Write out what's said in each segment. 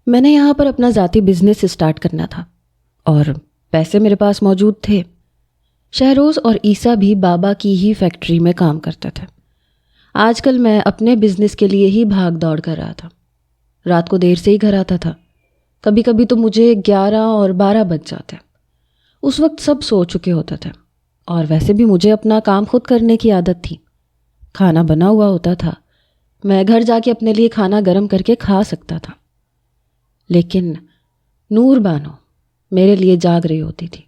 میں نے یہاں پر اپنا ذاتی بزنس اسٹارٹ کرنا تھا اور پیسے میرے پاس موجود تھے۔ شہروز اور عیسیٰ بھی بابا کی ہی فیکٹری میں کام کرتے تھے۔ آج کل میں اپنے بزنس کے لیے ہی بھاگ دوڑ کر رہا تھا۔ رات کو دیر سے ہی گھر آتا تھا، کبھی کبھی تو مجھے 11 اور 12 بج جاتے۔ اس وقت سب سو چکے ہوتے تھے اور ویسے بھی مجھے اپنا کام خود کرنے کی عادت تھی۔ کھانا بنا ہوا ہوتا تھا، میں گھر جا کے اپنے لیے کھانا گرم کر کے کھا سکتا تھا۔ لیکن نور بانو میرے لیے جاگ رہی ہوتی تھی،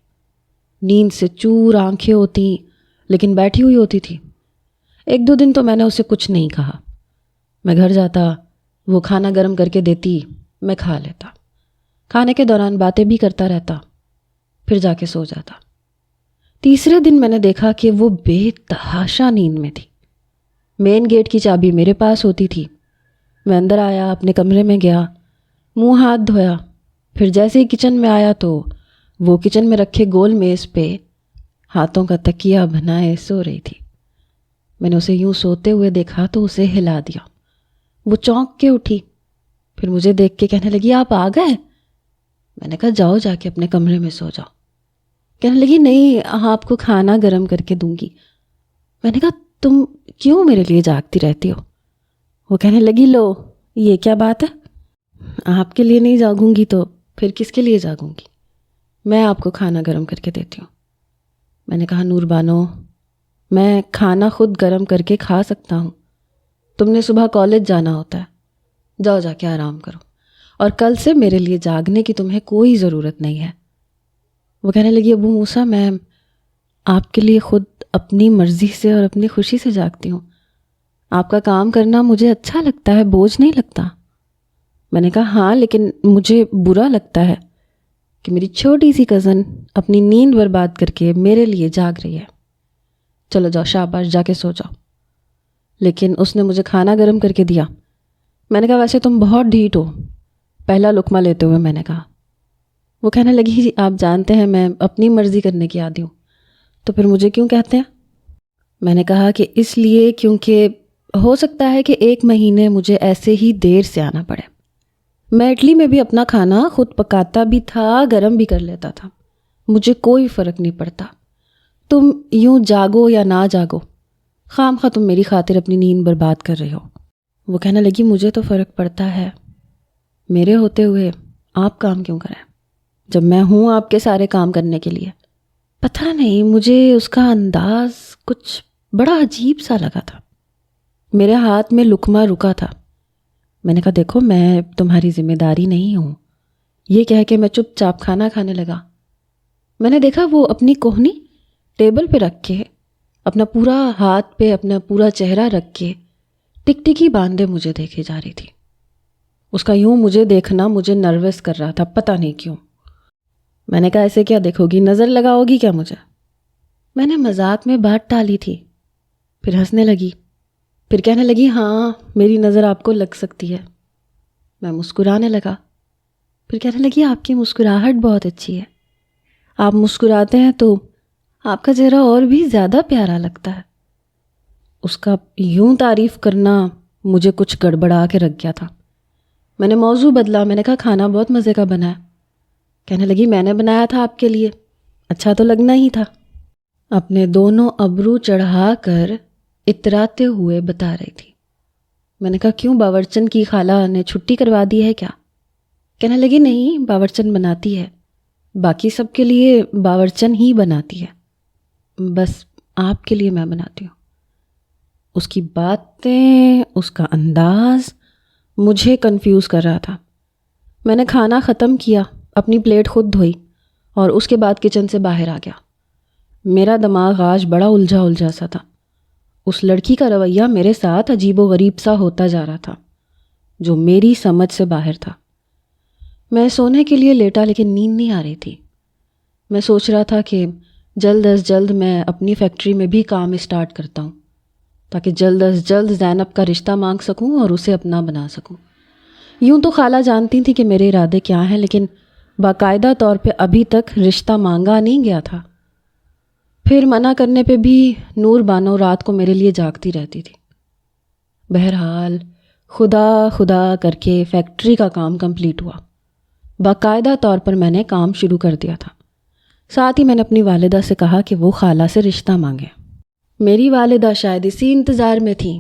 نیند سے چور آنکھیں ہوتی لیکن بیٹھی ہوئی ہوتی تھی۔ 1-2 دن تو میں نے اسے کچھ نہیں کہا۔ میں گھر جاتا، وہ کھانا گرم کر کے دیتی، میں کھا لیتا۔ کھانے کے دوران باتیں بھی کرتا رہتا، پھر جا کے سو جاتا۔ تیسرے دن میں نے دیکھا کہ وہ بے تحاشا نیند میں تھی۔ مین گیٹ کی چابی میرے پاس ہوتی تھی۔ میں اندر آیا، اپنے کمرے میں گیا، منہ ہاتھ دھویا، پھر جیسے ہی کچن میں آیا تو وہ کچن میں رکھے گول میز پہ ہاتھوں کا تکیہ بنائے سو رہی تھی۔ میں نے اسے یوں سوتے ہوئے دیکھا تو اسے ہلا دیا۔ وہ چونک کے اٹھی، پھر مجھے دیکھ کے کہنے لگی، آپ آ گئے؟ میں نے کہا جاؤ جا کے اپنے کمرے میں سو جاؤ۔ کہنے لگی نہیں، آپ کو کھانا گرم کر کے دوں گی۔ میں نے کہا تم کیوں میرے لیے جاگتی رہتی ہو؟ وہ کہنے لگی لو یہ کیا بات ہے، آپ کے لیے نہیں جاگوں گی تو پھر کس کے لیے جاگوں گی؟ میں آپ کو کھانا گرم کر کے دیتی ہوں۔ میں نے کہا نور بانو، میں کھانا خود گرم کر کے کھا سکتا ہوں، تم نے صبح کالج جانا ہوتا ہے، جاؤ جا کے آرام کرو، اور کل سے میرے لیے جاگنے کی تمہیں کوئی ضرورت نہیں ہے۔ وہ کہنے لگی ابو موسیٰ، میں آپ کے لیے خود اپنی مرضی سے اور اپنی خوشی سے جاگتی ہوں، آپ کا کام کرنا مجھے اچھا لگتا ہے، بوجھ نہیں لگتا۔ میں نے کہا ہاں، لیکن مجھے برا لگتا ہے کہ میری چھوٹی سی کزن اپنی نیند برباد کر کے میرے لیے جاگ رہی ہے۔ چلو جاؤ، شاباش، جا کے سو جاؤ۔ لیکن اس نے مجھے کھانا گرم کر کے دیا۔ میں نے کہا ویسے تم بہت ڈھیٹ ہو، پہلا لقمہ لیتے ہوئے میں نے کہا۔ وہ کہنے لگی جی آپ جانتے ہیں میں اپنی مرضی کرنے کی عادی ہوں، تو پھر مجھے کیوں کہتے ہیں؟ میں نے کہا کہ اس لیے کیونکہ ہو سکتا ہے کہ 1 مہینے مجھے ایسے ہی دیر سے آنا پڑے۔ میں اٹلی میں بھی اپنا کھانا خود پکاتا بھی تھا، گرم بھی کر لیتا تھا، مجھے کوئی فرق نہیں پڑتا۔ تم یوں جاگو یا نہ جاگو، خام خواہ تم میری خاطر اپنی نیند برباد کر رہے ہو۔ وہ کہنے لگی مجھے تو فرق پڑتا ہے، میرے ہوتے ہوئے آپ کام کیوں کریں جب میں ہوں آپ کے سارے کام کرنے کے لیے؟ پتہ نہیں، مجھے اس کا انداز کچھ بڑا عجیب سا لگا تھا۔ میرے ہاتھ میں لقمہ رکا تھا۔ میں نے کہا دیکھو میں تمہاری ذمہ داری نہیں ہوں۔ یہ کہہ کے میں چپ چاپ کھانا کھانے لگا۔ میں نے دیکھا وہ اپنی کوہنی ٹیبل پہ رکھ کے، اپنا پورا ہاتھ پہ اپنا پورا چہرہ رکھ کے ٹک ٹکی باندھے مجھے دیکھے جا رہی تھی۔ اس کا یوں مجھے دیکھنا مجھے نروس کر رہا تھا، پتہ نہیں کیوں۔ میں نے کہا ایسے کیا دیکھو گی، نظر لگاؤ گی کیا مجھے؟ میں نے مذاق میں بات ٹالی تھی، پھر ہنسنے لگی، پھر کہنے لگی ہاں میری نظر آپ کو لگ سکتی ہے۔ میں مسکرانے لگا، پھر کہنے لگی آپ کی مسکراہٹ بہت اچھی ہے، آپ مسکراتے ہیں تو آپ کا چہرہ اور بھی زیادہ پیارا لگتا ہے۔ اس کا یوں تعریف کرنا مجھے کچھ گڑبڑا کے رکھ گیا تھا۔ میں نے موضوع بدلا، میں نے کہا کھانا بہت مزے کا بنا ہے۔ کہنے لگی میں نے بنایا تھا آپ کے لیے، اچھا تو لگنا ہی تھا۔ اپنے دونوں ابرو چڑھا کر اتراتے ہوئے بتا رہی تھی۔ میں نے کہا کیوں، باورچن کی خالہ نے چھٹی کروا دی ہے کیا؟ کہنے لگی نہیں، باورچن بناتی ہے، باقی سب کے لیے باورچن ہی بناتی ہے، بس آپ کے لیے میں بناتی ہوں۔ اس کی باتیں، اس کا انداز مجھے کنفیوز کر رہا تھا۔ میں نے کھانا ختم کیا، اپنی پلیٹ خود دھوئی اور اس کے بعد کچن سے باہر آ گیا۔ میرا دماغ آج بڑا الجھا سا تھا۔ اس لڑکی کا رویہ میرے ساتھ عجیب و غریب سا ہوتا جا رہا تھا جو میری سمجھ سے باہر تھا۔ میں سونے کے لیے لیٹا لیکن نیند نہیں آ رہی تھی۔ میں سوچ رہا تھا کہ جلد از جلد میں اپنی فیکٹری میں بھی کام اسٹارٹ کرتا ہوں تاکہ جلد از جلد زینب کا رشتہ مانگ سکوں اور اسے اپنا بنا سکوں۔ یوں تو خالہ جانتی تھی کہ میرے ارادے کیا ہیں، لیکن باقاعدہ طور پہ ابھی تک رشتہ مانگا نہیں گیا تھا۔ پھر منع کرنے پہ بھی نور بانو رات کو میرے لیے جاگتی رہتی تھی۔ بہرحال خدا خدا کر کے فیکٹری کا کام کمپلیٹ ہوا۔ باقاعدہ طور پر میں نے کام شروع کر دیا تھا۔ ساتھ ہی میں نے اپنی والدہ سے کہا کہ وہ خالہ سے رشتہ مانگیں۔ میری والدہ شاید اسی انتظار میں تھیں۔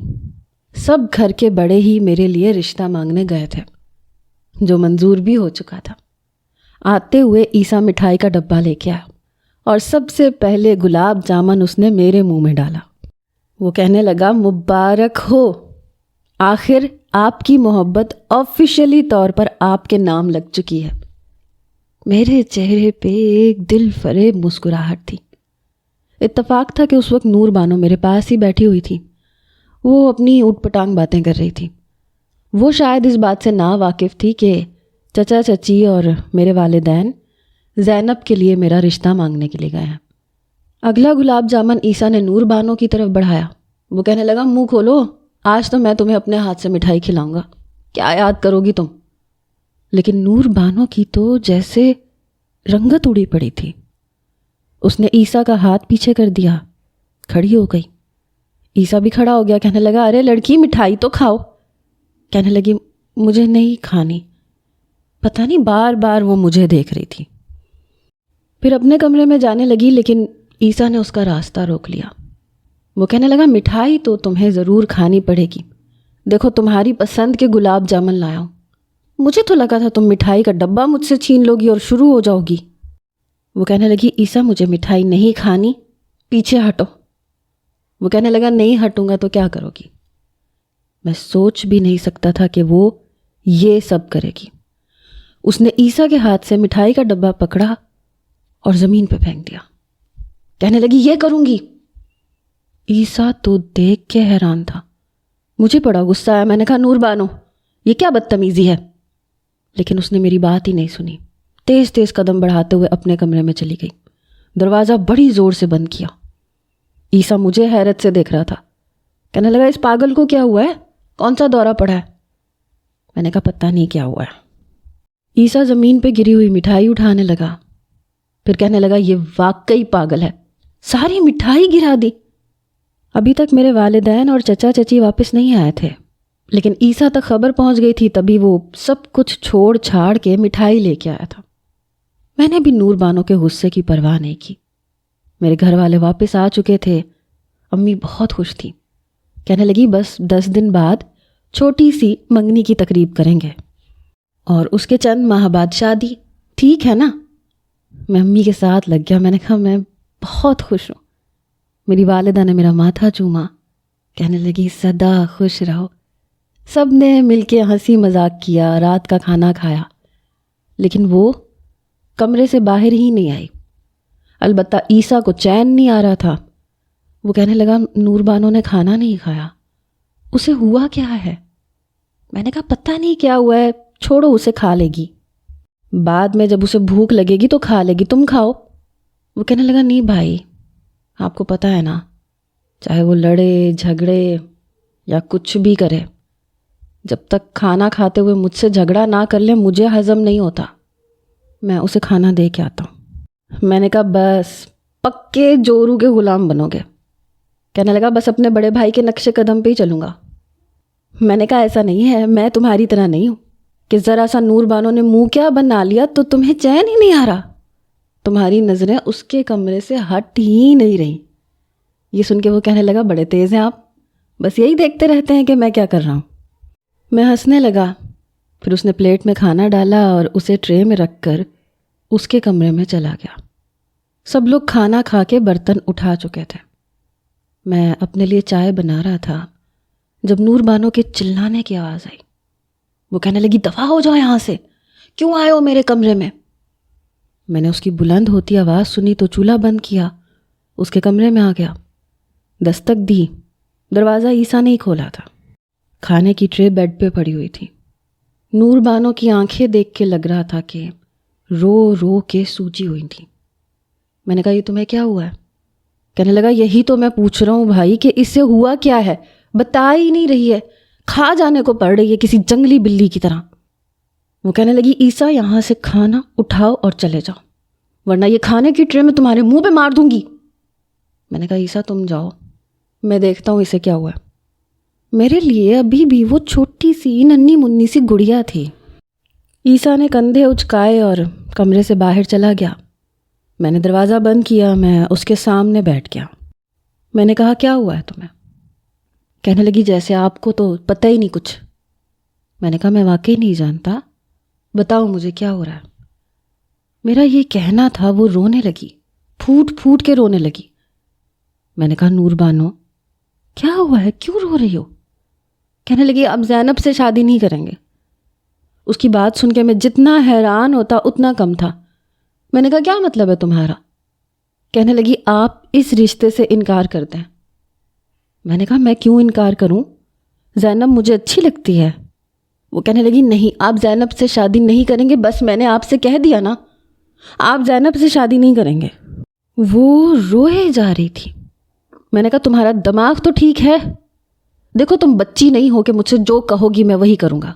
سب گھر کے بڑے ہی میرے لیے رشتہ مانگنے گئے تھے، جو منظور بھی ہو چکا تھا۔ آتے ہوئے عیسیٰ مٹھائی کا ڈبہ لے کے آیا اور سب سے پہلے گلاب جامن اس نے میرے منہ میں ڈالا۔ وہ کہنے لگا مبارک ہو، آخر آپ کی محبت آفیشیلی طور پر آپ کے نام لگ چکی ہے۔ میرے چہرے پہ ایک دل فریب مسکراہٹ تھی۔ اتفاق تھا کہ اس وقت نور بانو میرے پاس ہی بیٹھی ہوئی تھی۔ وہ اپنی اوٹ پٹانگ باتیں کر رہی تھی۔ وہ شاید اس بات سے نا واقف تھی کہ چچا چچی اور میرے والدین زینب کے لیے میرا رشتہ مانگنے کے لیے گئے ہیں۔ اگلا گلاب جامن عیسیٰ نے نور بانو کی طرف بڑھایا۔ وہ کہنے لگا منہ کھولو، آج تو میں تمہیں اپنے ہاتھ سے مٹھائی کھلاؤں گا، کیا یاد کرو گی تم؟ لیکن نور بانو کی تو جیسے رنگت اڑی پڑی تھی۔ اس نے عیسیٰ کا ہاتھ پیچھے کر دیا، کھڑی ہو گئی۔ عیسیٰ بھی کھڑا ہو گیا، کہنے لگا ارے لڑکی مٹھائی تو کھاؤ۔ کہنے لگی مجھے نہیں کھانی۔ پتہ نہیں بار بار وہ مجھے دیکھ رہی تھی۔ پھر اپنے کمرے میں جانے لگی، لیکن عیسیٰ نے اس کا راستہ روک لیا۔ وہ کہنے لگا مٹھائی تو تمہیں ضرور کھانی پڑے گی، دیکھو تمہاری پسند کے گلاب جامن لایا ہوں۔ مجھے تو لگا تھا تم مٹھائی کا ڈبہ مجھ سے چھین لو گی اور شروع ہو جاؤ گی۔ وہ کہنے لگی عیسیٰ مجھے مٹھائی نہیں کھانی، پیچھے ہٹو۔ وہ کہنے لگا نہیں ہٹوں گا تو کیا کرو گی؟ میں سوچ بھی نہیں سکتا تھا کہ وہ یہ سب کرے گی۔ اس نے عیسیٰ کے ہاتھ سے مٹھائی کا ڈبہ پکڑا اور زمین پہ پھینک دیا۔ کہنے لگی یہ کروں گی۔ عیسیٰ تو دیکھ کے حیران تھا۔ مجھے بڑا غصہ آیا، میں نے کہا نور بانو یہ کیا بدتمیزی ہے؟ لیکن اس نے میری بات ہی نہیں سنی، تیز تیز قدم بڑھاتے ہوئے اپنے کمرے میں چلی گئی۔ دروازہ بڑی زور سے بند کیا۔ عیسیٰ مجھے حیرت سے دیکھ رہا تھا، کہنے لگا اس پاگل کو کیا ہوا ہے؟ کون سا دورہ پڑا ہے؟ میں نے کہا پتہ نہیں کیا ہوا ہے۔ عیسیٰ زمین پہ گری ہوئی مٹھائی اٹھانے لگا، پھر کہنے لگا یہ واقعی پاگل ہے، ساری مٹھائی گرا دی۔ ابھی تک میرے والدین اور چچا چچی واپس نہیں آئے تھے، لیکن عیسیٰ تک خبر پہنچ گئی تھی، تبھی وہ سب کچھ چھوڑ چھاڑ کے مٹھائی لے کے آیا تھا۔ میں نے بھی نور بانو کے غصے کی پرواہ نہیں کی۔ میرے گھر والے واپس آ چکے تھے۔ امی بہت خوش تھی، کہنے لگی بس 10 دن بعد چھوٹی سی منگنی کی تقریب کریں گے اور اس کے چند ماہ بعد شادی، ٹھیک ہے نا؟ میں امی کے ساتھ لگ گیا۔ میں نے کہا میں بہت خوش ہوں۔ میری والدہ نے میرا ماتھا چوما، کہنے لگی سدا خوش رہو۔ سب نے مل کے ہنسی مذاق کیا، رات کا کھانا کھایا، لیکن وہ کمرے سے باہر ہی نہیں آئی۔ البتہ عیسیٰ کو چین نہیں آ رہا تھا۔ وہ کہنے لگا نور بانو نے کھانا نہیں کھایا، اسے ہوا کیا ہے؟ میں نے کہا پتہ نہیں کیا ہوا ہے، چھوڑو اسے کھا لے گی، بعد میں جب اسے بھوک لگے گی تو کھا لے گی، تم کھاؤ۔ وہ کہنے لگا نہیں بھائی، آپ کو پتہ ہے نا، چاہے وہ لڑے جھگڑے یا کچھ بھی کرے، جب تک کھانا کھاتے ہوئے مجھ سے جھگڑا نہ کر لے مجھے ہضم نہیں ہوتا، میں اسے کھانا دے کے آتا ہوں۔ میں نے کہا بس پکے جورو کے غلام بنو گے۔ کہنے لگا بس اپنے بڑے بھائی کے نقش قدم پہ ہی چلوں گا۔ میں نے کہا ایسا نہیں ہے، میں تمہاری طرح نہیں ہوں کہ ذرا سا نور بانو نے منہ کیا بنا لیا تو تمہیں چین ہی نہیں آ رہا۔ تمہاری نظریں اس کے کمرے سے ہٹ ہی نہیں رہی۔ یہ سن کے وہ کہنے لگا بڑے تیز ہیں آپ، بس یہی دیکھتے رہتے ہیں کہ میں کیا کر رہا ہوں۔ میں ہنسنے لگا۔ پھر اس نے پلیٹ میں کھانا ڈالا اور اسے ٹرے میں رکھ کر اس کے کمرے میں چلا گیا۔ سب لوگ کھانا کھا کے برتن اٹھا چکے تھے۔ میں اپنے لیے چائے بنا رہا تھا جب نور بانو کے چلانے کی آواز آئی۔ وہ کہنے لگی دفع ہو جاؤ یہاں سے، کیوں آئے ہو میرے کمرے میں؟ میں نے اس کی بلند ہوتی آواز سنی تو چولہا بند کیا، اس کے کمرے میں آ گیا، دستک دی۔ دروازہ عیسیٰ نے ہی کھولا تھا۔ کھانے کی ٹرے بیڈ پہ پڑی ہوئی تھی۔ نور بانو کی آنکھیں دیکھ کے لگ رہا تھا کہ رو رو کے سوجی ہوئی تھیں۔ میں نے کہا یہ تمہیں کیا ہوا ہے؟ کہنے لگا یہی تو میں پوچھ رہا ہوں بھائی کہ اس سے ہوا کیا ہے، بتا ہی نہیں رہی ہے، کھا جانے کو پڑ رہی ہے کسی جنگلی بلی کی طرح۔ وہ کہنے لگی عیسیٰ یہاں سے کھانا اٹھاؤ اور چلے جاؤ، ورنہ یہ کھانے کی ٹرے میں تمہارے منہ پہ مار دوں گی۔ میں نے کہا عیسیٰ تم جاؤ، میں دیکھتا ہوں اسے کیا ہوا ہے۔ میرے لیے ابھی بھی وہ چھوٹی سی ننھی منی سی گڑیا تھی، عیسیٰ نے کندھے اچکائے اور کمرے سے باہر چلا گیا۔ میں نے دروازہ بند کیا، میں اس کے سامنے بیٹھ گیا۔ میں نے کہا کیا ہوا ہے تمہیں؟ کہنے لگی جیسے آپ کو تو پتہ ہی نہیں کچھ۔ میں نے کہا میں واقعی نہیں جانتا، بتاؤ مجھے کیا ہو رہا ہے۔ میرا یہ کہنا تھا، وہ رونے لگی، پھوٹ پھوٹ کے رونے لگی۔ میں نے کہا نور بانو کیا ہوا ہے، کیوں رو رہی ہو؟ کہنے لگی اب زینب سے شادی نہیں کریں گے۔ اس کی بات سن کے میں جتنا حیران ہوتا اتنا کم تھا۔ میں نے کہا کیا مطلب ہے تمہارا؟ کہنے لگی آپ اس رشتے سے انکار کر دیں۔ میں نے کہا میں کیوں انکار کروں؟ زینب مجھے اچھی لگتی ہے۔ وہ کہنے لگی نہیں، آپ زینب سے شادی نہیں کریں گے، بس میں نے آپ سے کہہ دیا نا، آپ زینب سے شادی نہیں کریں گے۔ وہ روئے جا رہی تھی۔ میں نے کہا تمہارا دماغ تو ٹھیک ہے؟ دیکھو تم بچی نہیں ہو کہ مجھ سے جو کہو گی میں وہی کروں گا۔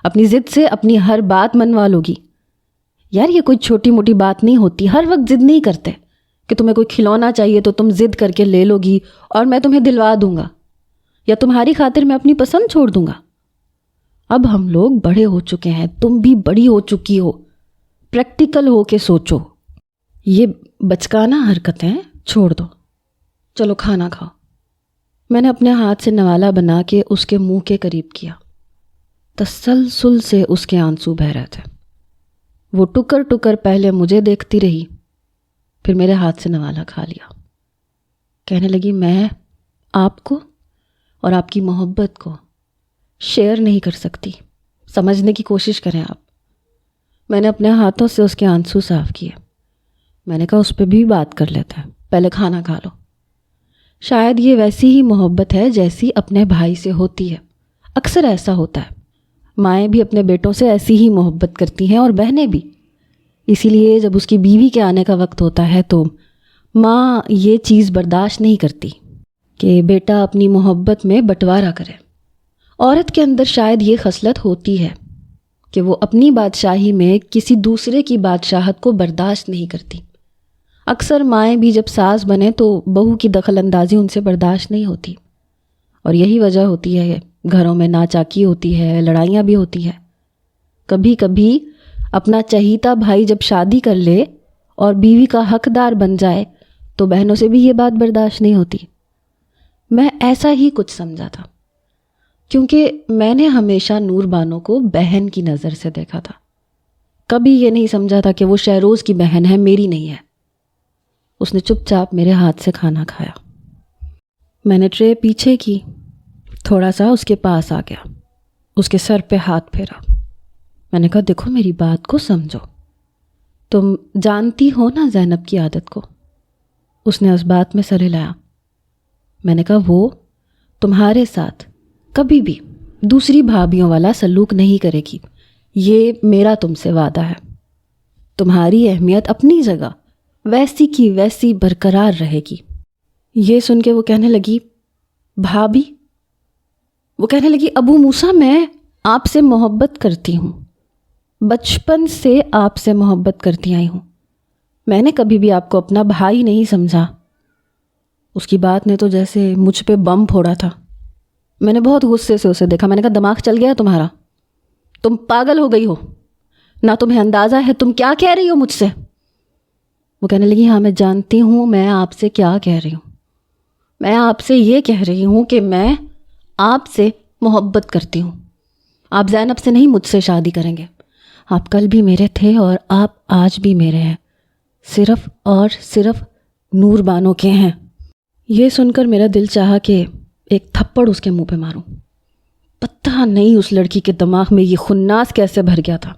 اپنی ضد سے اپنی ہر بات منوا لو گی۔ یار یہ کوئی چھوٹی موٹی بات نہیں ہوتی، ہر وقت ضد نہیں کرتے کہ تمہیں کوئی کھلونا چاہیے تو تم ضد کر کے لے لو گی اور میں تمہیں دلوا دوں گا، یا تمہاری خاطر میں اپنی پسند چھوڑ دوں گا۔ اب ہم لوگ بڑے ہو چکے ہیں، تم بھی بڑی ہو چکی ہو، پریکٹیکل ہو کے سوچو۔ یہ بچکانہ حرکتیں چھوڑ دو، چلو کھانا کھاؤ۔ میں نے اپنے ہاتھ سے نوالا بنا کے اس کے منہ کے قریب کیا۔ تسلسل سے اس کے آنسو بہہ رہے تھے۔ وہ ٹکر ٹکر پہلے مجھے دیکھتی رہی، پھر میرے ہاتھ سے نوالا کھا لیا۔ کہنے لگی میں آپ کو اور آپ کی محبت کو شیئر نہیں کر سکتی، سمجھنے کی کوشش کریں آپ۔ میں نے اپنے ہاتھوں سے اس کے آنسو صاف کیے۔ میں نے کہا اس پہ بھی بات کر لیتے ہیں، پہلے کھانا کھا لو۔ شاید یہ ویسی ہی محبت ہے جیسی اپنے بھائی سے ہوتی ہے۔ اکثر ایسا ہوتا ہے، مائیں بھی اپنے بیٹوں سے ایسی ہی محبت کرتی ہیں اور بہنیں بھی۔ اسی لیے جب اس کی بیوی کے آنے کا وقت ہوتا ہے تو ماں یہ چیز برداشت نہیں کرتی کہ بیٹا اپنی محبت میں بٹوارا کرے۔ عورت کے اندر شاید یہ خصلت ہوتی ہے کہ وہ اپنی بادشاہی میں کسی دوسرے کی بادشاہت کو برداشت نہیں کرتی۔ اکثر مائیں بھی جب ساس بنے تو بہو کی دخل اندازی ان سے برداشت نہیں ہوتی، اور یہی وجہ ہوتی ہے گھروں میں ناچاکی ہوتی ہے، لڑائیاں بھی ہوتی ہے۔ کبھی کبھی اپنا چہیتا بھائی جب شادی کر لے اور بیوی کا حقدار بن جائے تو بہنوں سے بھی یہ بات برداشت نہیں ہوتی۔ میں ایسا ہی کچھ سمجھا تھا، کیونکہ میں نے ہمیشہ نور بانو کو بہن کی نظر سے دیکھا تھا۔ کبھی یہ نہیں سمجھا تھا کہ وہ شہروز کی بہن ہے، میری نہیں ہے۔ اس نے چپ چاپ میرے ہاتھ سے کھانا کھایا۔ میں نے ٹرے پیچھے کی، تھوڑا سا اس کے پاس آ گیا، اس کے سر پہ ہاتھ پھیرا۔ میں نے کہا دیکھو میری بات کو سمجھو، تم جانتی ہو نا زینب کی عادت کو۔ اس نے اس بات میں سر ہلایا۔ میں نے کہا وہ تمہارے ساتھ کبھی بھی دوسری بھابھیوں والا سلوک نہیں کرے گی، یہ میرا تم سے وعدہ ہے۔ تمہاری اہمیت اپنی جگہ ویسی کی ویسی برقرار رہے گی۔ یہ سن کے وہ کہنے لگی بھابھی، وہ کہنے لگی ابو موسیٰ میں آپ سے محبت کرتی ہوں، بچپن سے آپ سے محبت کرتی آئی ہوں، میں نے کبھی بھی آپ کو اپنا بھائی نہیں سمجھا۔ اس کی بات نے تو جیسے مجھ پہ بم پھوڑا تھا۔ میں نے بہت غصے سے اسے دیکھا۔ میں نے کہا دماغ چل گیا تمہارا؟ تم پاگل ہو گئی ہو؟ نہ تمہیں اندازہ ہے تم کیا کہہ رہی ہو مجھ سے؟ وہ کہنے لگی ہاں میں جانتی ہوں میں آپ سے کیا کہہ رہی ہوں۔ میں آپ سے یہ کہہ رہی ہوں کہ میں آپ سے محبت کرتی ہوں۔ آپ زینب سے نہیں، مجھ سے شادی کریں گے۔ آپ کل بھی میرے تھے اور آپ آج بھی میرے ہیں، صرف اور صرف نور بانو کے ہیں۔ یہ سن کر میرا دل چاہا کہ ایک تھپڑ اس کے منہ پہ ماروں۔ پتہ نہیں اس لڑکی کے دماغ میں یہ خناس کیسے بھر گیا تھا،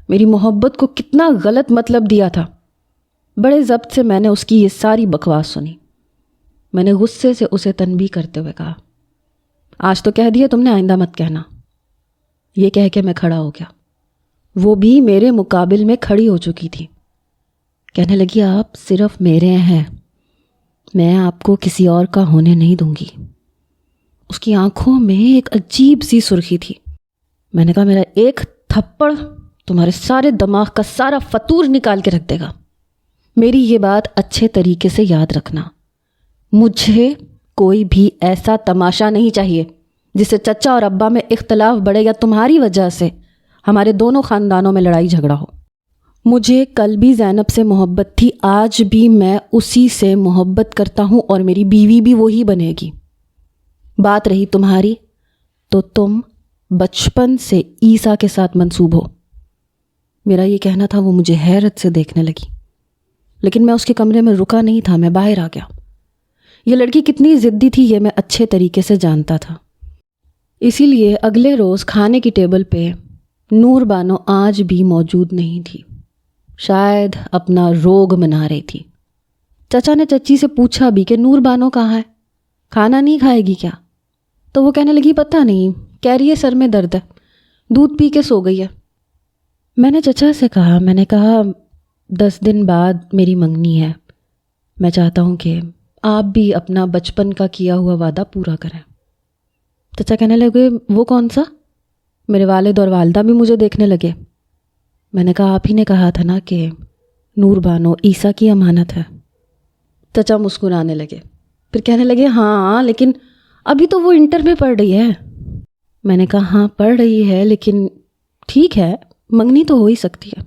میری محبت کو کتنا غلط مطلب دیا تھا۔ بڑے ضبط سے میں نے اس کی یہ ساری بکواس سنی۔ میں نے غصے سے اسے تنبیہ کرتے ہوئے کہا آج تو کہہ دیا تم نے، آئندہ مت کہنا۔ یہ کہہ کے میں کھڑا ہو گیا۔ وہ بھی میرے مقابل میں کھڑی ہو چکی تھی۔ کہنے لگی آپ صرف میرے ہیں، میں آپ کو کسی اور کا ہونے نہیں دوں گی۔ اس کی آنکھوں میں ایک عجیب سی سرخی تھی۔ میں نے کہا میرا ایک تھپڑ تمہارے سارے دماغ کا سارا فطور نکال کے رکھ دے گا۔ میری یہ بات اچھے طریقے سے یاد رکھنا، مجھے کوئی بھی ایسا تماشا نہیں چاہیے جس سے چچا اور ابا میں اختلاف بڑھے یا تمہاری وجہ سے ہمارے دونوں خاندانوں میں لڑائی جھگڑا ہو۔ مجھے کل بھی زینب سے محبت تھی، آج بھی میں اسی سے محبت کرتا ہوں اور میری بیوی بھی وہی بنے گی۔ بات رہی تمہاری، تو تم بچپن سے عیسیٰ کے ساتھ منسوب ہو۔ میرا یہ کہنا تھا، وہ مجھے حیرت سے دیکھنے لگی، لیکن میں اس کے کمرے میں رکا نہیں تھا، میں باہر آ گیا۔ یہ لڑکی کتنی ضدی تھی یہ میں اچھے طریقے سے جانتا تھا، اسی لیے اگلے روز کھانے کی ٹیبل پہ نور بانو آج بھی موجود نہیں تھی، شاید اپنا روگ منا رہی تھی۔ چچا نے چچی سے پوچھا بھی کہ نور بانو کہاں ہے، کھانا نہیں کھائے گی کیا؟ تو وہ کہنے لگی پتہ نہیں، کہہ رہی ہے سر میں درد ہے، دودھ پی کے سو گئی ہے۔ میں نے چچا سے کہا، میں نے کہا 10 دن بعد میری منگنی ہے، میں چاہتا ہوں کہ آپ بھی اپنا بچپن کا کیا ہوا وعدہ پورا کریں۔ چچا کہنے لگے وہ کون سا؟ میرے والد اور والدہ بھی مجھے دیکھنے لگے۔ میں نے کہا آپ ہی نے کہا تھا نا کہ نور بانو عیسیٰ کی امانت ہے۔ چچا مسکرانے لگے، پھر کہنے لگے ہاں لیکن ابھی تو وہ انٹر میں پڑھ رہی ہے۔ میں نے کہا ہاں پڑھ رہی ہے لیکن ٹھیک ہے، منگنی تو ہو ہی سکتی ہے۔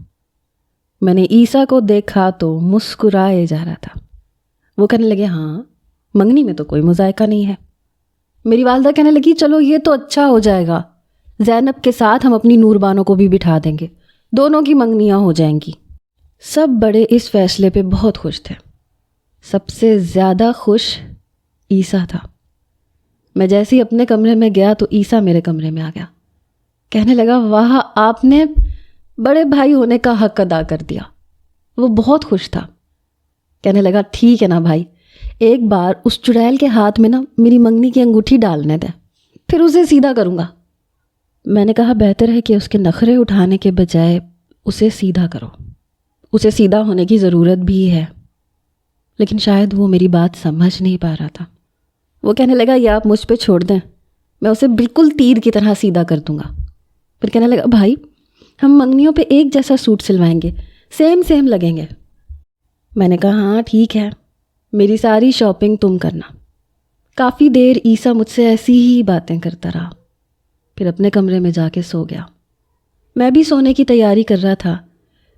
میں نے عیسیٰ کو دیکھا تو مسکرائے جا رہا تھا۔ وہ کہنے لگے ہاں منگنی میں تو کوئی مذائقہ نہیں ہے۔ میری والدہ کہنے لگی چلو یہ تو اچھا ہو جائے گا، زینب کے ساتھ ہم اپنی نور بانو کو بھی بٹھا دیں گے، دونوں کی منگنیاں ہو جائیں گی۔ سب بڑے اس فیصلے پہ بہت خوش تھے، سب سے زیادہ خوش عیسیٰ تھا۔ میں جیسے ہی اپنے کمرے میں گیا تو عیسیٰ میرے کمرے میں آ گیا، کہنے لگا واہ آپ نے بڑے بھائی ہونے کا حق ادا کر دیا۔ وہ بہت خوش تھا، کہنے لگا ٹھیک ہے نا بھائی، ایک بار اس چڑیل کے ہاتھ میں نا میری منگنی کی انگوٹھی ڈالنے دے، پھر اسے سیدھا کروں گا۔ میں نے کہا بہتر ہے کہ اس کے نخرے اٹھانے کے بجائے اسے سیدھا کرو، اسے سیدھا ہونے کی ضرورت بھی ہے۔ لیکن شاید وہ میری بات سمجھ نہیں پا رہا تھا۔ وہ کہنے لگا یہ آپ مجھ پہ چھوڑ دیں، میں اسے بالکل تیر کی طرح سیدھا کر دوں گا۔ پھر کہنے لگا بھائی ہم منگنیوں پہ ایک جیسا سوٹ سلوائیں گے، سیم لگیں گے۔ میں نے کہا ہاں ٹھیک ہے، میری ساری شاپنگ تم کرنا۔ کافی دیر عیسیٰ مجھ سے ایسی ہی باتیں کرتا رہا، پھر اپنے کمرے میں جا کے سو گیا۔ میں بھی سونے کی تیاری کر رہا تھا،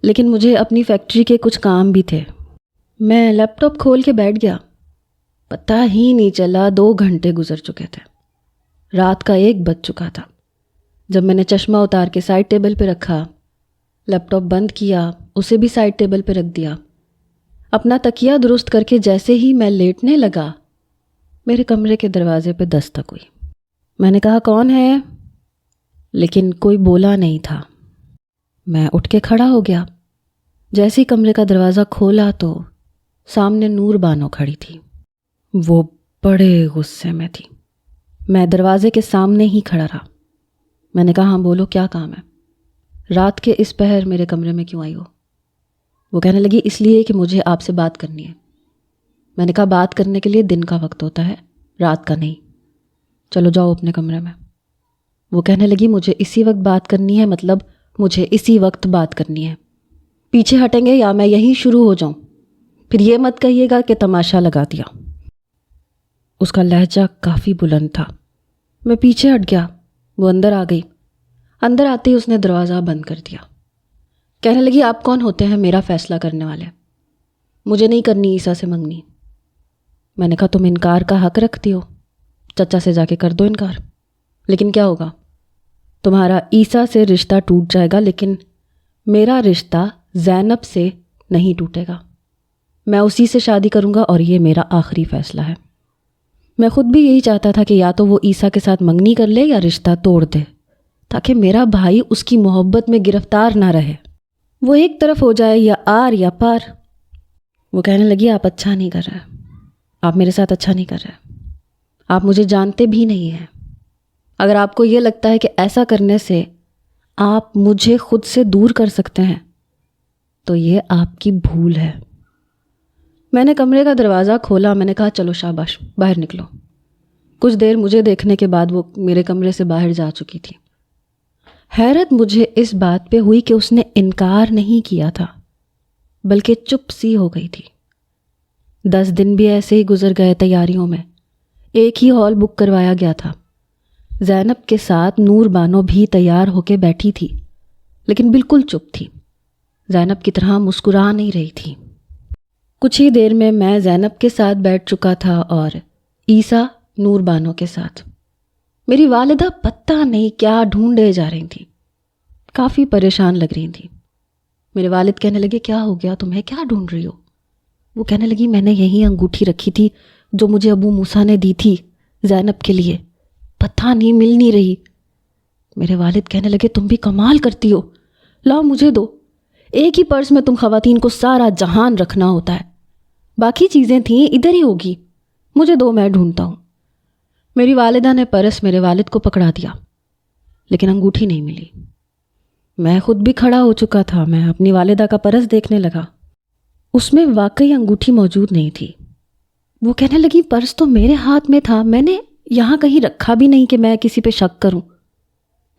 لیکن مجھے اپنی فیکٹری کے کچھ کام بھی تھے۔ میں لیپ ٹاپ کھول کے بیٹھ گیا، پتہ ہی نہیں چلا 2 گھنٹے گزر چکے تھے، رات کا 1 بج چکا تھا۔ جب میں نے چشمہ اتار کے سائڈ ٹیبل پہ رکھا، لیپ ٹاپ بند کیا، اسے بھی سائڈ ٹیبل پہ رکھ دیا، اپنا تکیہ درست کر کے جیسے ہی میں لیٹنے لگا، میرے کمرے کے دروازے پہ دستک ہوئی۔ میں نے کہا کون ہے؟ لیکن کوئی بولا نہیں تھا۔ میں اٹھ کے کھڑا ہو گیا، جیسے ہی کمرے کا دروازہ کھولا تو سامنے نور بانو کھڑی تھی۔ وہ بڑے غصے میں تھی۔ میں دروازے کے سامنے ہی کھڑا رہا۔ میں نے کہا ہاں بولو کیا کام ہے؟ رات کے اس پہر میرے کمرے میں کیوں آئی ہو؟ وہ کہنے لگی اس لیے کہ مجھے آپ سے بات کرنی ہے۔ میں نے کہا بات کرنے کے لیے دن کا وقت ہوتا ہے، رات کا نہیں، چلو جاؤ اپنے کمرے میں۔ وہ کہنے لگی مجھے اسی وقت بات کرنی ہے، مطلب مجھے اسی وقت بات کرنی ہے، پیچھے ہٹیں گے یا میں یہیں شروع ہو جاؤں؟ پھر یہ مت کہیے گا کہ تماشا لگا دیا۔ اس کا لہجہ کافی بلند تھا۔ میں پیچھے ہٹ گیا، وہ اندر آ گئی۔ اندر آتے ہی اس نے دروازہ بند کر دیا۔ کہنے لگی آپ کون ہوتے ہیں میرا فیصلہ کرنے والے؟ مجھے نہیں کرنی عیسیٰ سے منگنی۔ میں نے کہا تم انکار کا حق رکھتی ہو، چچا سے جا کے کر دو انکار۔ لیکن کیا ہوگا؟ تمہارا عیسیٰ سے رشتہ ٹوٹ جائے گا، لیکن میرا رشتہ زینب سے نہیں ٹوٹے گا۔ میں اسی سے شادی کروں گا اور یہ میرا آخری فیصلہ ہے۔ میں خود بھی یہی چاہتا تھا کہ یا تو وہ عیسیٰ کے ساتھ منگنی کر لے یا رشتہ توڑ دے، تاکہ میرا بھائی اس کی محبت میں گرفتار نہ رہے، وہ ایک طرف ہو جائے، یا آر یا پار۔ وہ کہنے لگی آپ اچھا نہیں کر رہے، آپ میرے ساتھ اچھا نہیں کر رہے، آپ مجھے جانتے بھی نہیں ہیں۔ اگر آپ کو یہ لگتا ہے کہ ایسا کرنے سے آپ مجھے خود سے دور کر سکتے ہیں تو یہ آپ کی بھول ہے۔ میں نے کمرے کا دروازہ کھولا، میں نے کہا چلو شاباش باہر نکلو۔ کچھ دیر مجھے دیکھنے کے بعد وہ میرے کمرے سے باہر جا چکی تھی۔ حیرت مجھے اس بات پہ ہوئی کہ اس نے انکار نہیں کیا تھا، بلکہ چپ سی ہو گئی تھی۔ 10 دن بھی ایسے ہی گزر گئے تیاریوں میں۔ ایک ہی ہال بک کروایا گیا تھا۔ زینب کے ساتھ نور بانو بھی تیار ہو کے بیٹھی تھی، لیکن بالکل چپ تھی، زینب کی طرح مسکرا نہیں رہی تھی۔ کچھ ہی دیر میں زینب کے ساتھ بیٹھ چکا تھا اور عیسیٰ نور بانو کے ساتھ۔ میری والدہ پتہ نہیں کیا ڈھونڈے جا رہی تھیں، کافی پریشان لگ رہی تھیں۔ میرے والد کہنے لگے کیا ہو گیا تمہیں، کیا ڈھونڈ رہی ہو؟ وہ کہنے لگی میں نے یہی انگوٹھی رکھی تھی جو مجھے ابو موسیٰ نے دی تھی زینب کے لیے، پتہ نہیں مل نہیں رہی۔ میرے والد کہنے لگے تم بھی کمال کرتی ہو، لاؤ مجھے دو، ایک ہی پرس میں تم خواتین کو سارا جہان رکھنا ہوتا ہے، باقی چیزیں تھیں ادھر ہی ہوگی، مجھے دو میں ڈھونڈتا ہوں۔ میری والدہ نے پرس میرے والد کو پکڑا دیا، لیکن انگوٹھی نہیں ملی۔ میں خود بھی کھڑا ہو چکا تھا، میں اپنی والدہ کا پرس دیکھنے لگا، اس میں واقعی انگوٹھی موجود نہیں تھی۔ وہ کہنے لگی پرس تو میرے ہاتھ میں تھا، میں نے یہاں کہیں رکھا بھی نہیں کہ میں کسی پہ شک کروں۔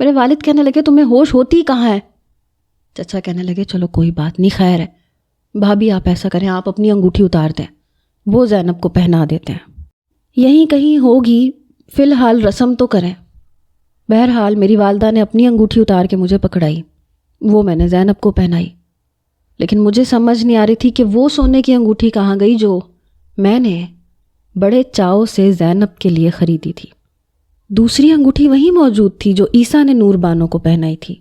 میرے والد کہنے لگے تمہیں ہوش ہوتی کہاں ہے؟ چچا کہنے لگے چلو کوئی بات نہیں، خیر ہے، بھابھی آپ ایسا کریں، آپ اپنی انگوٹھی اتار دیں، وہ زینب کو پہنا دیتے ہیں، یہیں کہیں ہوگی، فی الحال رسم تو کریں۔ بہرحال میری والدہ نے اپنی انگوٹھی اتار کے مجھے پکڑائی، وہ میں نے زینب کو پہنائی، لیکن مجھے سمجھ نہیں آ رہی تھی کہ وہ سونے کی انگوٹھی کہاں گئی جو میں نے بڑے چاؤ سے زینب کے لیے خریدی تھی۔ دوسری انگوٹھی وہیں موجود تھی جو عیسیٰ نے نور بانو کو پہنائی تھی۔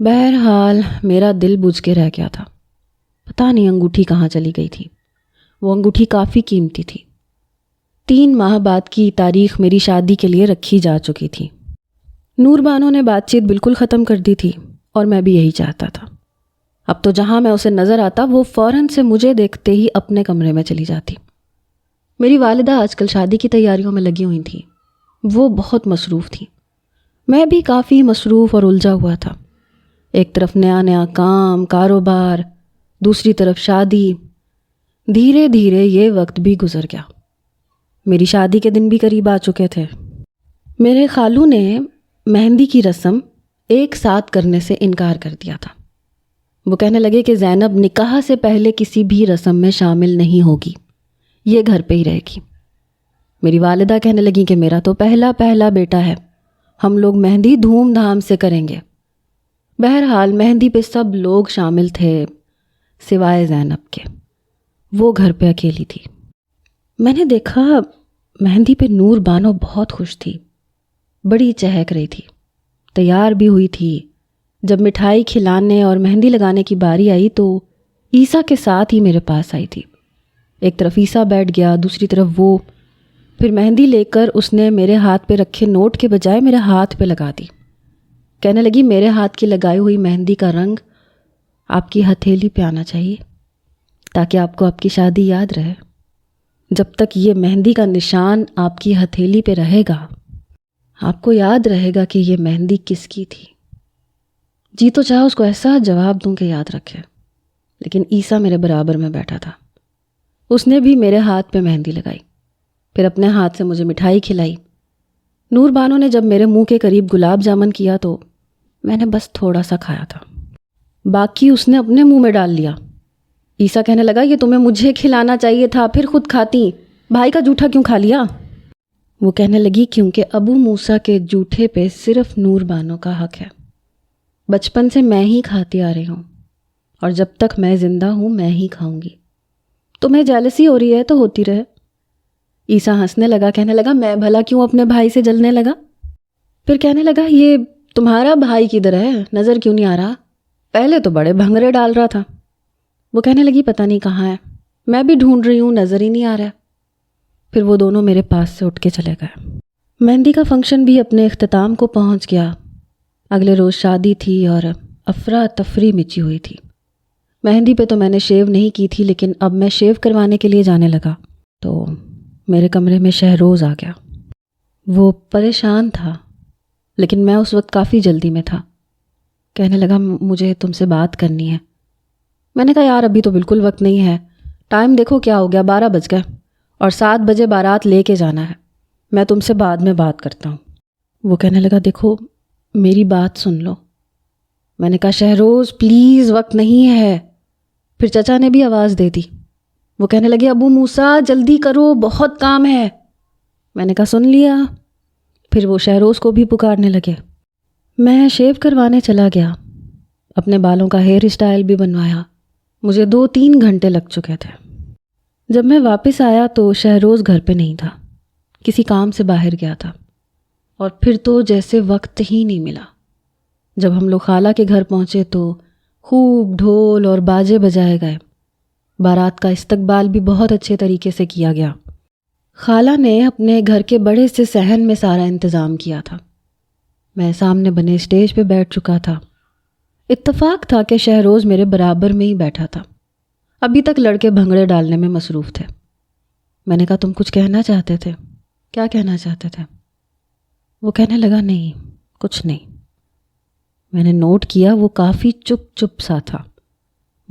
بہرحال میرا دل بجھ کے رہ گیا تھا، پتہ نہیں انگوٹھی کہاں چلی گئی تھی۔ وہ انگوٹھی کافی قیمتی تھی، 3 ماہ بعد کی تاریخ میری شادی کے لیے رکھی جا چکی تھی۔ نور بانو نے بات چیت بالکل ختم کر دی تھی اور میں بھی یہی چاہتا تھا۔ اب تو جہاں میں اسے نظر آتا وہ فوراً سے مجھے دیکھتے ہی اپنے کمرے میں چلی جاتی۔ میری والدہ آج کل شادی کی تیاریوں میں لگی ہوئی تھیں، وہ بہت مصروف تھیں، میں بھی کافی مصروف اور الجھا ہوا تھا۔ ایک طرف نیا کام کاروبار، دوسری طرف شادی۔ دھیرے دھیرے یہ وقت بھی گزر گیا، میری شادی کے دن بھی قریب آ چکے تھے۔ میرے خالو نے مہندی کی رسم ایک ساتھ کرنے سے انکار کر دیا تھا۔ وہ کہنے لگے کہ زینب نکاح سے پہلے کسی بھی رسم میں شامل نہیں ہوگی، یہ گھر پہ ہی رہے گی۔ میری والدہ کہنے لگیں کہ میرا تو پہلا بیٹا ہے، ہم لوگ مہندی دھوم دھام سے کریں گے۔ بہرحال مہندی پہ سب لوگ شامل تھے سوائے زینب کے، وہ گھر پہ اکیلی تھی۔ میں نے دیکھا مہندی پہ نور بانو بہت خوش تھی، بڑی چہک رہی تھی، تیار بھی ہوئی تھی۔ جب مٹھائی کھلانے اور مہندی لگانے کی باری آئی تو عیسیٰ کے ساتھ ہی میرے پاس آئی تھی۔ ایک طرف عیسیٰ بیٹھ گیا، دوسری طرف وہ، پھر مہندی لے کر اس نے میرے ہاتھ پہ رکھے نوٹ کے بجائے میرے ہاتھ پہ لگا دی۔ کہنے لگی میرے ہاتھ کی لگائی ہوئی مہندی کا رنگ آپ کی ہتھیلی پہ آنا چاہیے تاکہ آپ کو آپ کی شادی یاد رہے۔ جب تک یہ مہندی کا نشان آپ کی ہتھیلی پہ رہے گا آپ کو یاد رہے گا کہ یہ مہندی کس کی تھی۔ جی تو چاہا اس کو ایسا جواب دوں کہ یاد رکھے، لیکن عیسیٰ میرے برابر میں بیٹھا تھا، اس نے بھی میرے ہاتھ پہ مہندی لگائی، پھر اپنے ہاتھ سے مجھے مٹھائی کھلائی۔ نور بانو نے جب میرے منہ کے قریب گلاب جامن کیا تو میں نے بس تھوڑا سا کھایا تھا، باقی اس نے اپنے منہ میں ڈال لیا۔ عیسیٰ کہنے لگا یہ تمہیں مجھے کھلانا چاہیے تھا، پھر خود کھاتی، بھائی کا جوٹھا کیوں کھا لیا؟ وہ کہنے لگی کیونکہ ابو موسیٰ کے جوٹھے پہ صرف نور بانو کا حق ہے، بچپن سے میں ہی کھاتی آ رہی ہوں اور جب تک میں زندہ ہوں میں ہی کھاؤں گی، تمہیں جیلسی ہو رہی ہے تو ہوتی رہے۔ عیسیٰ ہنسنے لگا، کہنے لگا میں بھلا کیوں اپنے بھائی سے جلنے لگا؟ پھر کہنے لگا یہ تمہارا بھائی کدھر ہے، نظر کیوں نہیں آ رہا؟ پہلے تو بڑے بھنگرے ڈال رہا تھا۔ وہ کہنے لگی پتہ نہیں کہاں ہے، میں بھی ڈھونڈ رہی ہوں، نظر ہی نہیں آ رہا۔ پھر وہ دونوں میرے پاس سے اٹھ کے چلے گئے۔ مہندی کا فنکشن بھی اپنے اختتام کو پہنچ گیا۔ اگلے روز شادی تھی اور افراتفری مچی ہوئی تھی۔ مہندی پہ تو میں نے شیو نہیں کی تھی، لیکن اب میں شیو کروانے کے لیے جانے لگا تو میرے کمرے میں شہروز آ گیا۔ وہ پریشان تھا، لیکن میں اس وقت کافی جلدی میں تھا۔ کہنے لگا مجھے تم سے بات کرنی ہے۔ میں نے کہا یار ابھی تو بالکل وقت نہیں ہے، ٹائم دیکھو کیا ہو گیا، 12 بج گئے اور 7 بجے بارات لے کے جانا ہے، میں تم سے بعد میں بات کرتا ہوں۔ وہ کہنے لگا دیکھو میری بات سن لو۔ میں نے کہا شہروز پلیز وقت نہیں ہے۔ پھر چچا نے بھی آواز دے دی۔ وہ کہنے لگے ابو موسیٰ جلدی کرو بہت کام ہے۔ میں نے کہا سن لیا۔ پھر وہ شہروز کو بھی پکارنے لگے۔ میں شیو کروانے چلا گیا، اپنے بالوں کا ہیئر اسٹائل بھی بنوایا۔ مجھے 2-3 گھنٹے لگ چکے تھے۔ جب میں واپس آیا تو شہروز گھر پہ نہیں تھا، کسی کام سے باہر گیا تھا، اور پھر تو جیسے وقت ہی نہیں ملا۔ جب ہم لوگ خالہ کے گھر پہنچے تو خوب ڈھول اور باجے بجائے گئے۔ بارات کا استقبال بھی بہت اچھے طریقے سے کیا گیا۔ خالہ نے اپنے گھر کے بڑے سے صحن میں سارا انتظام کیا تھا۔ میں سامنے بنے اسٹیج پہ بیٹھ چکا تھا۔ اتفاق تھا کہ شہروز میرے برابر میں ہی بیٹھا تھا۔ ابھی تک لڑکے بھنگڑے ڈالنے میں مصروف تھے۔ میں نے کہا تم کچھ کہنا چاہتے تھے؟ کیا کہنا چاہتے تھے؟ وہ کہنے لگا نہیں کچھ نہیں۔ میں نے نوٹ کیا وہ کافی چپ چپ سا تھا۔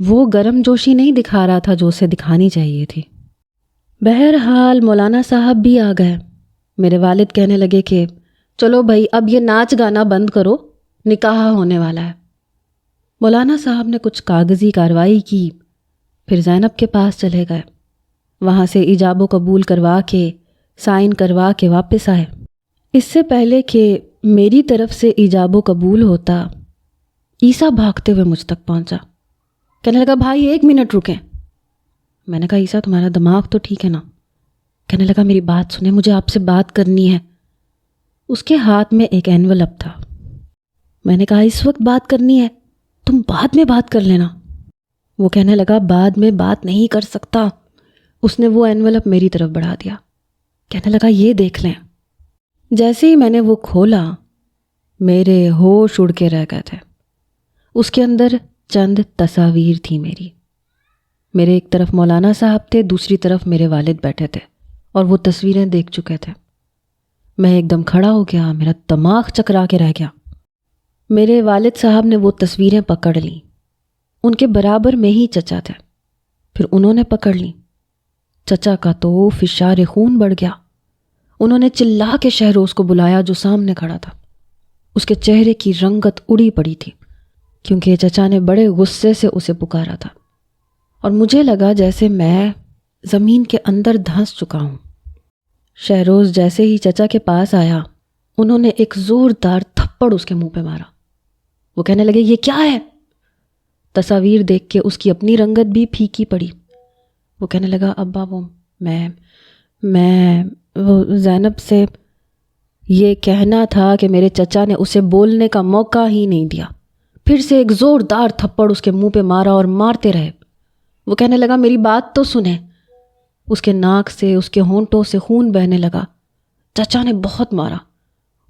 وہ گرم جوشی نہیں دکھا رہا تھا جو اسے دکھانی چاہیے تھی۔ بہرحال مولانا صاحب بھی آ گئے۔ میرے والد کہنے لگے کہ چلو بھائی اب یہ ناچ گانا بند کرو، نکاح ہونے والا ہے۔ مولانا صاحب نے کچھ کاغذی کارروائی کی، پھر زینب کے پاس چلے گئے۔ وہاں سے ایجاب و قبول کروا کے سائن کروا کے واپس آئے۔ اس سے پہلے کہ میری طرف سے ایجاب و قبول ہوتا، عیسیٰ بھاگتے ہوئے مجھ تک پہنچا۔ کہنے لگا بھائی 1 منٹ رکیں۔ میں نے کہا عیسیٰ تمہارا دماغ تو ٹھیک ہے نا؟ کہنے لگا میری بات سنیں، مجھے آپ سے بات کرنی ہے۔ اس کے ہاتھ میں ایک اینولپ تھا۔ میں نے کہا اس وقت بات کرنی ہے؟ تم بعد میں بات کر لینا۔ وہ کہنے لگا بعد میں بات نہیں کر سکتا۔ اس نے وہ اینولپ میری طرف بڑھا دیا، کہنے لگا یہ دیکھ لیں۔ جیسے ہی میں نے وہ کھولا میرے ہوش اڑ کے رہ گئے تھے۔ اس کے اندر چند تصاویر تھی میری۔ میرے ایک طرف مولانا صاحب تھے، دوسری طرف میرے والد بیٹھے تھے، اور وہ تصویریں دیکھ چکے تھے۔ میں ایک دم کھڑا ہو گیا، میرا دماغ چکرا کے رہ گیا۔ میرے والد صاحب نے وہ تصویریں پکڑ لیں۔ ان کے برابر میں ہی چچا تھے، پھر انہوں نے پکڑ لیں۔ چچا کا تو فشار خون بڑھ گیا۔ انہوں نے چلا کے شہروز کو بلایا جو سامنے کھڑا تھا۔ اس کے چہرے کی رنگت اڑی پڑی تھی، کیونکہ چچا نے بڑے غصے سے اسے پکارا تھا، اور مجھے لگا جیسے میں زمین کے اندر دھنس چکا ہوں۔ شہروز جیسے ہی چچا کے پاس آیا، انہوں نے ایک زوردار تھپڑ اس کے منہ پہ مارا۔ وہ کہنے لگے یہ کیا ہے؟ تصاویر دیکھ کے اس کی اپنی رنگت بھی پھیکی پڑی۔ وہ کہنے لگا ابا وہ میں زینب سے یہ کہنا تھا کہ میرے چچا نے اسے بولنے کا موقع ہی نہیں دیا۔ پھر سے ایک زوردار تھپڑ اس کے منہ پہ مارا اور مارتے رہے۔ وہ کہنے لگا میری بات تو سنیں۔ اس کے ناک سے، اس کے ہونٹوں سے خون بہنے لگا۔ چچا نے بہت مارا۔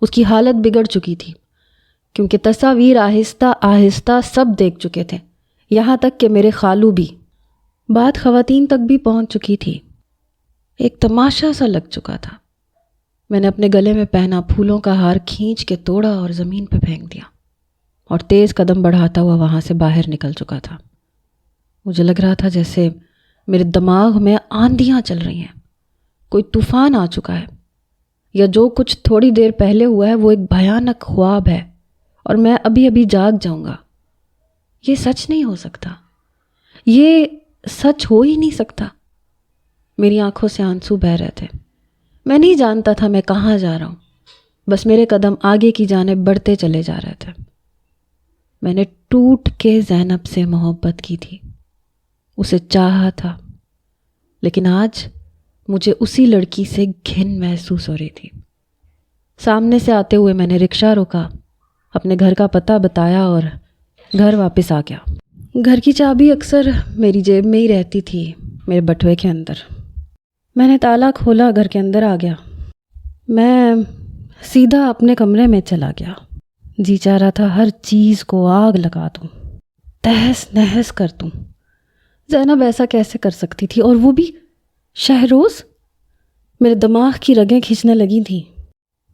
اس کی حالت بگڑ چکی تھی، کیونکہ تصاویر آہستہ آہستہ سب دیکھ چکے تھے، یہاں تک کہ میرے خالو بھی۔ بات خواتین تک بھی پہنچ چکی تھی۔ ایک تماشا سا لگ چکا تھا۔ میں نے اپنے گلے میں پہنا پھولوں کا ہار کھینچ کے توڑا اور زمین پہ پھینک دیا، اور تیز قدم بڑھاتا ہوا وہاں سے باہر نکل چکا تھا۔ مجھے لگ رہا تھا جیسے میرے دماغ میں آندھیاں چل رہی ہیں، کوئی طوفان آ چکا ہے، یا جو کچھ تھوڑی دیر پہلے ہوا ہے وہ ایک بھیانک خواب ہے اور میں ابھی ابھی جاگ جاؤں گا۔ یہ سچ نہیں ہو سکتا، یہ سچ ہو ہی نہیں سکتا۔ میری آنکھوں سے آنسو بہہ رہے تھے۔ میں نہیں جانتا تھا میں کہاں جا رہا ہوں، بس میرے قدم آگے کی جانب بڑھتے چلے جا رہے تھے۔ میں نے ٹوٹ کے زینب سے محبت کی تھی، اسے چاہا تھا، لیکن آج مجھے اسی لڑکی سے گھن محسوس ہو رہی تھی۔ سامنے سے آتے ہوئے میں نے رکشہ روکا، اپنے گھر کا پتہ بتایا اور گھر واپس آ گیا۔ گھر کی چابی اکثر میری جیب میں ہی رہتی تھی، میرے بٹوے کے اندر۔ میں نے تالا کھولا، گھر کے اندر آ گیا۔ میں سیدھا اپنے کمرے میں چلا گیا۔ جی چاہ رہا تھا ہر چیز کو آگ لگا دوں، تہس نہس کر دوں۔ زینب ایسا کیسے کر سکتی تھی، اور وہ بھی شہروز؟ میرے دماغ کی رگیں کھینچنے لگی تھیں۔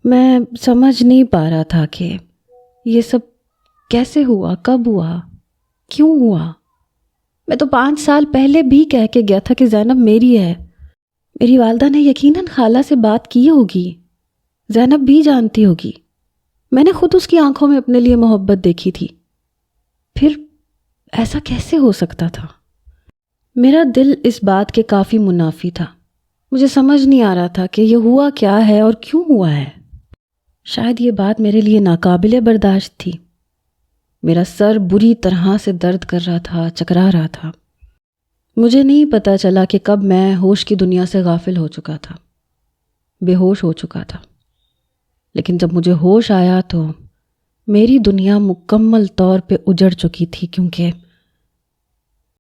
میں سمجھ نہیں پا رہا تھا کہ یہ سب کیسے ہوا، کب ہوا، کیوں ہوا۔ میں تو 5 سال پہلے بھی کہہ کے گیا تھا کہ زینب میری ہے۔ میری والدہ نے یقیناً خالہ سے بات کی ہوگی، زینب بھی جانتی ہوگی۔ میں نے خود اس کی آنکھوں میں اپنے لیے محبت دیکھی تھی، پھر ایسا کیسے ہو سکتا تھا؟ میرا دل اس بات کے کافی منافی تھا۔ مجھے سمجھ نہیں آ رہا تھا کہ یہ ہوا کیا ہے اور کیوں ہوا ہے۔ شاید یہ بات میرے لیے ناقابل برداشت تھی۔ میرا سر بری طرح سے درد کر رہا تھا، چکرا رہا تھا۔ مجھے نہیں پتہ چلا کہ کب میں ہوش کی دنیا سے غافل ہو چکا تھا، بے ہوش ہو چکا تھا۔ لیکن جب مجھے ہوش آیا تو میری دنیا مکمل طور پہ اجڑ چکی تھی، کیونکہ